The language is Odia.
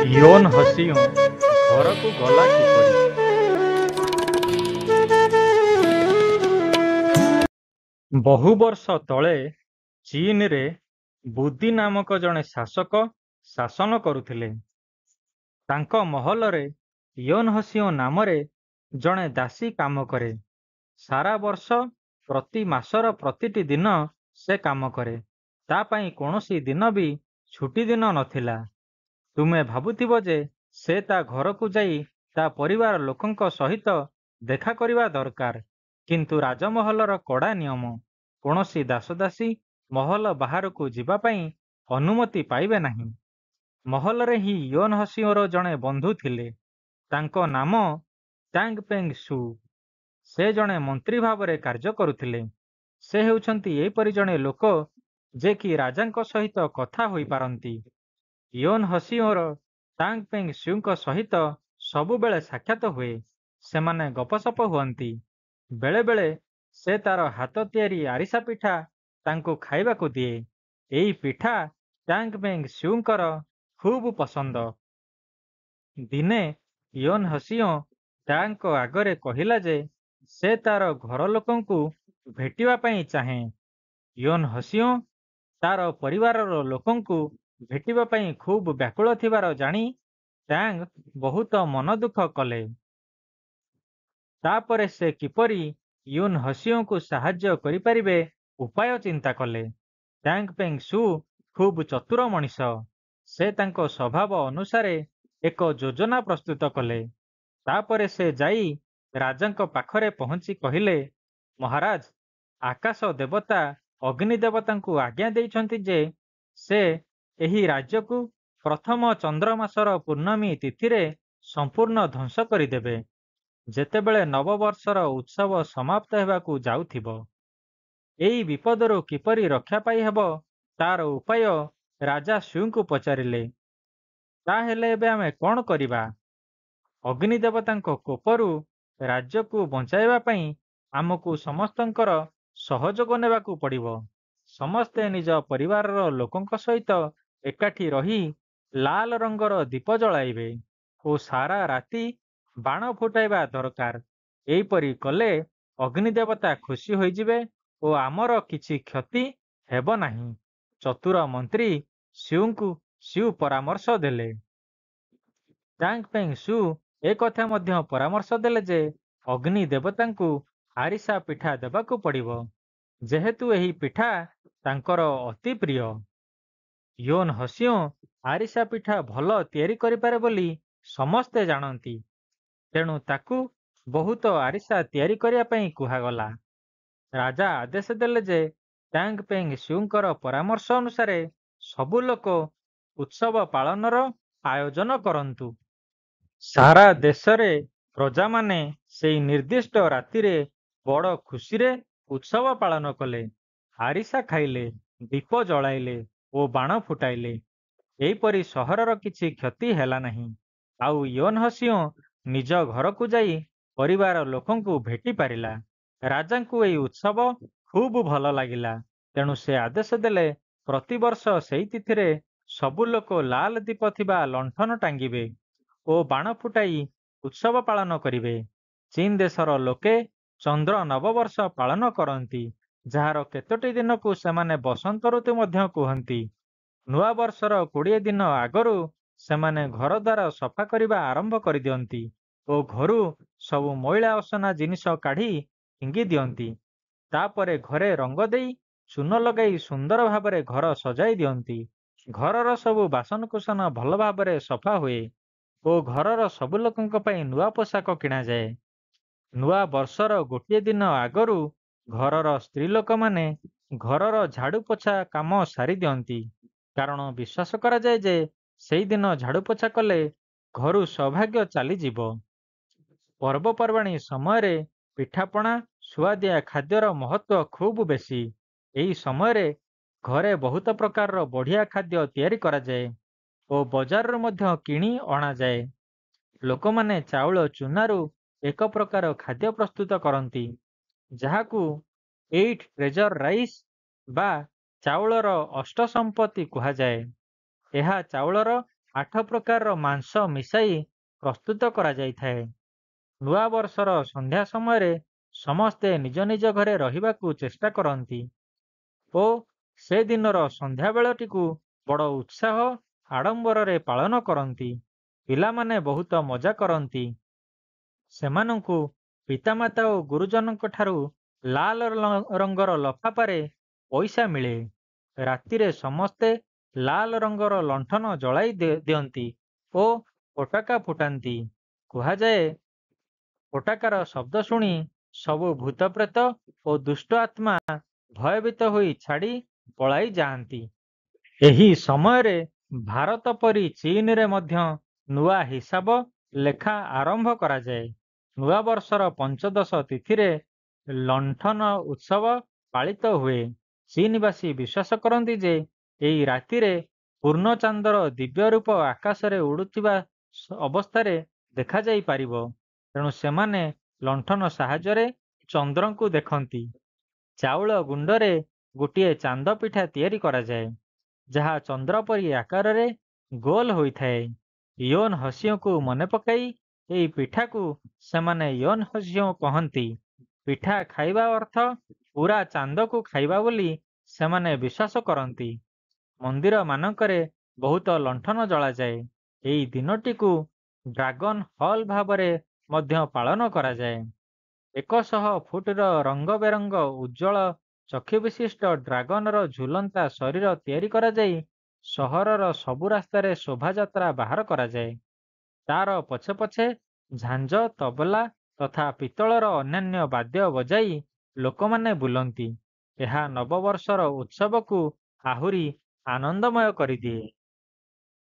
ଇዮନ୍ ହସିଓଁ ଘରକୁ ଗଲା କିପରି? ବହୁ ବର୍ଷ ତଳେ ଚୀନରେ ବୁଦି ନାମକ ଜଣେ ଶାସକ ଶାସନ କରୁଥିଲେ। ତାଙ୍କ ମହଲରେ ଇዮନ୍ ହସିଓଁ ନାମରେ ଜଣେ ଦାସୀ କାମ କରେ। ସାରା ବର୍ଷ ପ୍ରତି ମାସର ପ୍ରତିଟି ଦିନ ସେ କାମ କରେ। ତା ପାଇଁ କୌଣସି ଦିନ ବି ଛୁଟି ଦିନ ନଥିଲା। ତୁମେ ଭାବୁଥିବ ଯେ ସେ ତା ଘରକୁ ଯାଇ ତା ପରିବାର ଲୋକଙ୍କ ସହିତ ଦେଖା କରିବା ଦରକାର, କିନ୍ତୁ ରାଜମହଲର କଡ଼ା ନିୟମ, କୌଣସି ଦାସଦାସୀ ମହଲ ବାହାରକୁ ଯିବା ପାଇଁ ଅନୁମତି ପାଇବେ ନାହିଁ। ମହଲରେ ହିଁ ଇዮନ୍ ହସିଓଁର ଜଣେ ବନ୍ଧୁ ଥିଲେ। ତାଙ୍କ ନାମ ଟ୍ୟାଙ୍ଗ ପେଙ୍ଗ ସୁ। ସେ ଜଣେ ମନ୍ତ୍ରୀ ଭାବରେ କାର୍ଯ୍ୟ କରୁଥିଲେ। ସେ ହେଉଛନ୍ତି ଏପରି ଜଣେ ଲୋକ ଯେ କି ରାଜାଙ୍କ ସହିତ କଥା ହୋଇପାରନ୍ତି। ଇዮନ୍ ହସିଓଁର ଟ୍ୟାଙ୍ଗ ପେଙ୍ଗ ସୁଙ୍କ ସହିତ ସବୁବେଳେ ସାକ୍ଷାତ ହୁଏ। ସେମାନେ ଗପସପ ହୁଅନ୍ତି। ବେଳେବେଳେ ସେ ତାର ହାତ ତିଆରି ଆରିସା ପିଠା ତାଙ୍କୁ ଖାଇବାକୁ ଦିଏ। ଏଇ ପିଠା ଟ୍ୟାଙ୍ଗ ପେଙ୍ଗ ସୁଙ୍କର ଖୁବ୍ ପସନ୍ଦ। ଦିନେ ଇዮନ୍ ହସିଓଁ ଟ୍ୟାଙ୍ଗଙ୍କ ଆଗରେ କହିଲା ଯେ ସେ ତାର ଘର ଲୋକଙ୍କୁ ଭେଟିବା ପାଇଁ ଚାହେଁ। ଇዮନ୍ ହସିଓଁ ତାର ପରିବାରର ଲୋକଙ୍କୁ ଭେଟିବା ପାଇଁ ଖୁବ୍ ବ୍ୟାକୁଳ ଥିବାର ଜାଣି ଟ୍ୟାଙ୍ଗ ବହୁତ ମନ ଦୁଃଖ କଲେ। ତାପରେ ସେ କିପରି ଇዮନ୍ ହସିଓଁଙ୍କୁ ସାହାଯ୍ୟ କରିପାରିବେ ଉପାୟ ଚିନ୍ତା କଲେ। ଟ୍ୟାଙ୍ଗ ପେଙ୍ଗ ସୁ ଖୁବ୍ ଚତୁର ମଣିଷ। ସେ ତାଙ୍କ ସ୍ୱଭାବ ଅନୁସାରେ ଏକ ଯୋଜନା ପ୍ରସ୍ତୁତ କଲେ। ତାପରେ ସେ ଯାଇ ରାଜାଙ୍କ ପାଖରେ ପହଞ୍ଚି କହିଲେ, ମହାରାଜ, ଆକାଶ ଦେବତା ଅଗ୍ନି ଦେବତାଙ୍କୁ ଆଜ୍ଞା ଦେଇଛନ୍ତି ଯେ ସେ ଏହି ରାଜ୍ୟକୁ ପ୍ରଥମ ଚନ୍ଦ୍ରମାସର ପୂର୍ଣ୍ଣମୀ ତିଥିରେ ସମ୍ପୂର୍ଣ୍ଣ ଧ୍ୱଂସ କରିଦେବେ। ଯେତେବେଳେ ନବବର୍ଷର ଉତ୍ସବ ସମାପ୍ତ ହେବାକୁ ଯାଉଥିବ। ଏଇ ବିପଦରୁ କିପରି ରକ୍ଷା ପାଇହେବ ତାର ଉପାୟ ରାଜା ସୁଙ୍କୁ ପଚାରିଲେ। ତାହେଲେ ଏବେ ଆମେ କ'ଣ କରିବା? ଅଗ୍ନି ଦେବତାଙ୍କ କୋପରୁ ରାଜ୍ୟକୁ ବଞ୍ଚାଇବା ପାଇଁ ଆମକୁ ସମସ୍ତଙ୍କର ସହଯୋଗ ନେବାକୁ ପଡ଼ିବ। ସମସ୍ତେ ନିଜ ପରିବାରର ଲୋକଙ୍କ ସହିତ ଏକାଠି ରହି ଲାଲ ରଙ୍ଗର ଦୀପ ଜଳାଇବେ ଓ ସାରା ରାତି ବାଣ ଫୁଟାଇବା ଦରକାର। ଏହିପରି କଲେ ଅଗ୍ନି ଦେବତା ଖୁସି ହୋଇଯିବେ ଓ ଆମର କିଛି କ୍ଷତି ହେବ ନାହିଁ। ଚତୁର ମନ୍ତ୍ରୀ ସୁ ପରାମର୍ଶ ଦେଲେ। ଟ୍ୟାଙ୍ଗ ପେଙ୍ଗ ସୁ ଏକଥା ମଧ୍ୟ ପରାମର୍ଶ ଦେଲେ ଯେ ଅଗ୍ନି ଦେବତାଙ୍କୁ ଆରିସା ପିଠା ଦେବାକୁ ପଡ଼ିବ, ଯେହେତୁ ଏହି ପିଠା ତାଙ୍କର ଅତି ପ୍ରିୟ। ଇዮନ୍ ହସିଓଁ ଆରିସା ପିଠା ଭଲ ତିଆରି କରିପାରେ ବୋଲି ସମସ୍ତେ ଜାଣନ୍ତି। ତେଣୁ ତାକୁ ବହୁତ ଆରିସା ତିଆରି କରିବା ପାଇଁ କୁହାଗଲା। ରାଜା ଆଦେଶ ଦେଲେ ଯେ ଟ୍ୟାଙ୍ଗ ପେଙ୍ଗ ସୁଙ୍କର ପରାମର୍ଶ ଅନୁସାରେ ସବୁ ଲୋକ ଉତ୍ସବ ପାଳନର ଆୟୋଜନ କରନ୍ତୁ। ସାରା ଦେଶରେ ପ୍ରଜାମାନେ ସେଇ ନିର୍ଦ୍ଦିଷ୍ଟ ରାତିରେ ବଡ଼ ଖୁସିରେ ଉତ୍ସବ ପାଳନ କଲେ। ଆରିସା ଖାଇଲେ, ଦୀପ ଜଳାଇଲେ ଓ ବାଣ ଫୁଟାଇଲେ। ଏହିପରି ସହରର କିଛି କ୍ଷତି ହେଲା ନାହିଁ। ଆଉ ଇዮନ୍ ହସିଓଁ ନିଜ ଘରକୁ ଯାଇ ପରିବାର ଲୋକଙ୍କୁ ଭେଟି ପାରିଲା। ରାଜାଙ୍କୁ ଏହି ଉତ୍ସବ ଖୁବ୍ ଭଲ ଲାଗିଲା। ତେଣୁ ସେ ଆଦେଶ ଦେଲେ ପ୍ରତିବର୍ଷ ସେହି ତିଥିରେ ସବୁ ଲୋକ ଲାଲ ଦୀପ ଥିବା ଲଣ୍ଠନ ଟାଙ୍ଗିବେ ଓ ବାଣ ଫୁଟାଇ ଉତ୍ସବ ପାଳନ କରିବେ। ଚୀନ ଦେଶର ଲୋକେ ଚନ୍ଦ୍ର ନବବର୍ଷ ପାଳନ କରନ୍ତି, ଯାହାର କେତୋଟି ଦିନକୁ ସେମାନେ ବସନ୍ତ ଋତୁ ମଧ୍ୟ କୁହନ୍ତି। ନୂଆ ବର୍ଷର 20 ଦିନ ଆଗରୁ ସେମାନେ ଘରଦ୍ୱାର ସଫା କରିବା ଆରମ୍ଭ କରିଦିଅନ୍ତି ଓ ଘରୁ ସବୁ ମଇଳା ଅସନା ଜିନିଷ କାଢ଼ି ଫିଙ୍ଗି ଦିଅନ୍ତି। ତାପରେ ଘରେ ରଙ୍ଗ ଦେଇ ଚୂନ ଲଗାଇ ସୁନ୍ଦର ଭାବରେ ଘର ସଜାଇ ଦିଅନ୍ତି। ଘରର ସବୁ ବାସନକୁସନ ଭଲ ଭାବରେ ସଫା ହୁଏ ଓ ଘରର ସବୁ ଲୋକଙ୍କ ପାଇଁ ନୂଆ ପୋଷାକ କିଣାଯାଏ। ନୂଆ ବର୍ଷର ଗୋଟିଏ ଦିନ ଆଗରୁ ଘରର ସ୍ତ୍ରୀ ଲୋକମାନେ ଘରର ଝାଡ଼ୁ ପୋଛା କାମ ସାରି ଦିଅନ୍ତି, କାରଣ ବିଶ୍ୱାସ କରାଯାଏ ଯେ ସେଇଦିନ ଝାଡ଼ୁ ପୋଛା କଲେ ଘରୁ ସୌଭାଗ୍ୟ ଚାଲିଯିବ। ପର୍ବପର୍ବାଣୀ ସମୟରେ ପିଠାପଣା, ସୁଆଦିଆ ଖାଦ୍ୟର ମହତ୍ଵ ଖୁବ୍ ବେଶୀ। ଏହି ସମୟରେ ଘରେ ବହୁତ ପ୍ରକାରର ବଢ଼ିଆ ଖାଦ୍ୟ ତିଆରି କରାଯାଏ ଓ ବଜାରରୁ ମଧ୍ୟ କିଣି ଅଣାଯାଏ। ଲୋକମାନେ ଚାଉଳ ଚୂନାରୁ ଏକ ପ୍ରକାର ଖାଦ୍ୟ ପ୍ରସ୍ତୁତ କରନ୍ତି, ଯାହାକୁ 8 ଟ୍ରେଜର ରାଇସ୍ ବା ଚାଉଳର ଅଷ୍ଟସମ୍ପତ୍ତି କୁହାଯାଏ। ଏହା ଚାଉଳର 8 ପ୍ରକାରର ମାଂସ ମିଶାଇ ପ୍ରସ୍ତୁତ କରାଯାଇଥାଏ। ନୂଆ ବର୍ଷର ସନ୍ଧ୍ୟା ସମୟରେ ସମସ୍ତେ ନିଜ ନିଜ ଘରେ ରହିବାକୁ ଚେଷ୍ଟା କରନ୍ତି ଓ ସେ ଦିନର ସନ୍ଧ୍ୟାବେଳଟିକୁ ବଡ଼ ଉତ୍ସାହ ଆଡ଼ମ୍ବରରେ ପାଳନ କରନ୍ତି। ପିଲାମାନେ ବହୁତ ମଜା କରନ୍ତି। ସେମାନଙ୍କୁ ପିତାମାତା ଓ ଗୁରୁଜନଙ୍କ ଠାରୁ ଲାଲ ରଙ୍ଗର ଲଫାପାରେ ପଇସା ମିଳେ। ରାତିରେ ସମସ୍ତେ ଲାଲ ରଙ୍ଗର ଲଣ୍ଠନ ଜଳାଇ ଦିଅନ୍ତି ଓ ପଟାକା ଫୁଟାନ୍ତି। କୁହାଯାଏ ପଟାକାର ଶବ୍ଦ ଶୁଣି ସବୁ ଭୂତପ୍ରେତ ଓ ଦୁଷ୍ଟ ଆତ୍ମା ଭୟଭୀତ ହୋଇ ଛାଡ଼ି ପଳାଇ ଯାଆନ୍ତି। ଏହି ସମୟରେ ଭାରତ ପରି ଚୀନରେ ମଧ୍ୟ ନୂଆ ହିସାବ ଲେଖା ଆରମ୍ଭ କରାଯାଏ। ନୂଆ ବର୍ଷର ପଞ୍ଚଦଶ ତିଥିରେ ଲଣ୍ଠନ ଉତ୍ସବ ପାଳିତ ହୁଏ। ଚୀନବାସୀ ବିଶ୍ୱାସ କରନ୍ତି ଯେ ଏହି ରାତିରେ ପୂର୍ଣ୍ଣଚାନ୍ଦର ଦିବ୍ୟ ରୂପ ଆକାଶରେ ଉଡୁଥିବା ଅବସ୍ଥାରେ ଦେଖାଯାଇ ପାରିବ। ତେଣୁ ସେମାନେ ଲଣ୍ଠନ ସାହାଯ୍ୟରେ ଚନ୍ଦ୍ରଙ୍କୁ ଦେଖନ୍ତି। ଚାଉଳ ଗୁଣ୍ଡରେ ଗୋଟିଏ ଚାନ୍ଦ ପିଠା ତିଆରି କରାଯାଏ, ଯାହା ଚନ୍ଦ୍ର ପରି ଆକାରରେ ଗୋଲ ହୋଇଥାଏ। ୟୋନ ହସିଓଙ୍କୁ ମନେ ପକାଇ ଏହି ପିଠାକୁ ସେମାନେ ୟୋନ ହସିଓ କହନ୍ତି। ପିଠା ଖାଇବା ଅର୍ଥ ପୁରା ଚାନ୍ଦକୁ ଖାଇବା ବୋଲି ସେମାନେ ବିଶ୍ୱାସ କରନ୍ତି। ମନ୍ଦିର ମାନଙ୍କରେ ବହୁତ ଲଣ୍ଠନ ଜଳାଯାଏ। ଏହି ଦିନଟିକୁ ଡ୍ରାଗନ ହଲ୍ ଭାବରେ ମଧ୍ୟ ପାଳନ କରାଯାଏ। 100 ଫୁଟର ରଙ୍ଗ ବେରଙ୍ଗ ଉଜ୍ଜଳ ଚକ୍ଷୁ ବିଶିଷ୍ଟ ଡ୍ରାଗନର ଝୁଲନ୍ତା ଶରୀର ତିଆରି କରାଯାଇ ସହରର ସବୁ ରାସ୍ତାରେ ଶୋଭାଯାତ୍ରା ବାହାର କରାଯାଏ। ତାର ପଛେ ପଛେ ଝାଞ୍ଜ, ତବଲା ତଥା ପିତ୍ତଳର ଅନ୍ୟାନ୍ୟ ବାଦ୍ୟ ବଜାଇ ଲୋକମାନେ ବୁଲନ୍ତି। ଏହା ନବବର୍ଷର ଉତ୍ସବକୁ ଆହୁରି ଆନନ୍ଦମୟ କରିଦିଏ।